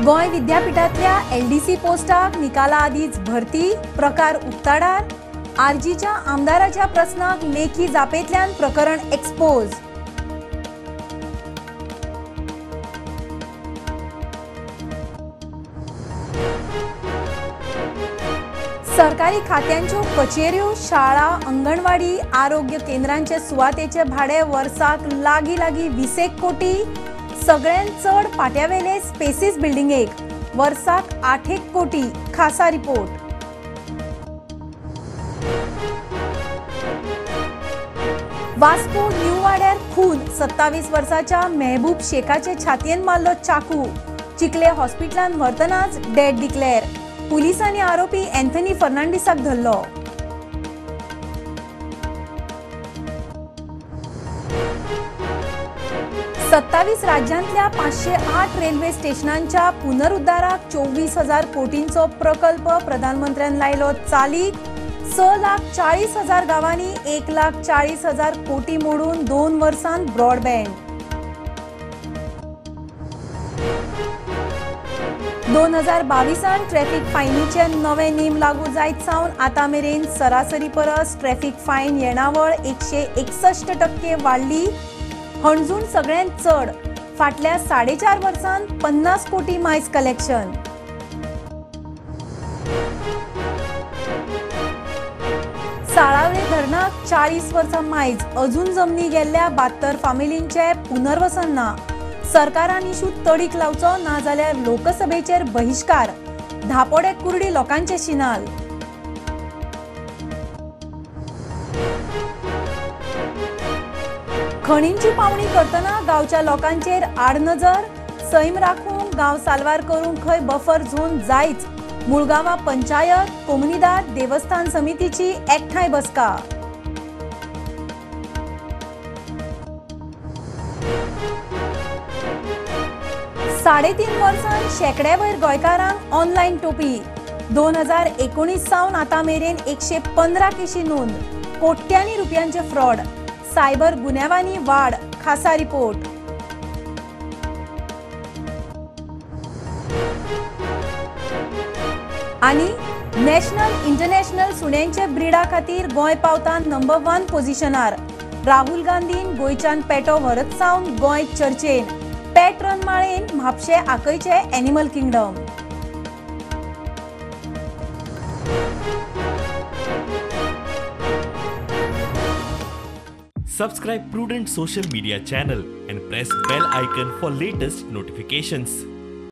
गोय विद्यापीठातल्या LDC पोस्टाक निकाला आदीच भरती प्रकार उक्ताडार। आरजीच्या आमदाराच्या प्रश्नाक लेखी जापेतल्यान प्रकरण एक्सपोज। सरकारी खात्यांच्यो कचेऱ्यो, शाळा, अंगणवाडी, आरोग्य केंद्रांचे सुवातेचे भाडे वर्साक लागी 20 कोटी। सगळ्यांत चड पाट्यावेले स्पेसिस बिल्डिंगेक वर्साक 8 कोटी। खासा रिपोर्ट। वास्को न्यू वाड्यार खून, 27 वर्साच्या मेहबूब शेखाचे छातयेन मारलो चाकू। चिखले हॉस्पिटलांत व्हरतनाच डेड डिक्लेअर। पुलिसांनी आरोपी एंथनी फर्नांडिसाक धरलो। सत्तावीस राज्यांतल्या 508 रेल्वे स्टेशनांच्या पुनरुद्धाराक 24,000 कोटींचो प्रकल्प प्रधानमंत्र्यान लायलो चालीक। 6,40,000 गावांनी 1,40,000 कोटी मोडून 2 वर्सांत ब्रॉडबँड। 2022 ट्रॅफिक फायनीचे नवे नेम लागू जायत सावन आता मेरेन सरासरी परस ट्रॅफिक फायन येणावळ 161% वाडली। हणजून सगळ्यांत चड, फाटल्या 4.5 वर्सांत 50 कोटी मायज कलेक्शन। साळावले धरणाक 40 वर्सां मायज, अजून जमनी गेल्ल्या 72 फामिलींचे पुनर्वसन ना। सरकारान इशू तडीक लावचो ना जाल्यार लोकसभेचेर बहिष्कार। धापोडे कुर्डी लोकांचे शिनाल। खणींची पावणी करतना गांवच्या लोकांचेर आडनजर। सैम राखूंक, गांव साल्वार करूंक खंय बफर झोन जायच। मुळगांवा पंचायत, कोमुनिदाद, देवस्थान समितीची एकठांय बसका। साडेतीन वर्सांत शेकड्यावयर गोंयकारांक ऑनलायन टोपी। 2019 सावन आता मेरेन 115 केशी नोंद। कोट्यांनी रुपयांचे फ्रॉड। सायबर गुन्यांवांनी वाड। खासा रिपोर्ट। आणि नॅशनल इंटरनॅशनल सुण्यांचे ब्रिडा खातीर गोंय पावता नंबर 1 पोझिशनार। राहुल गांधीन गोंयच्यान पेटो व्हरत सावन गोंय चर्चेन। पेट रनमाळेन म्हापशे आकयचे animal kingdom. Subscribe Prudent social media channel and press bell icon for latest notifications.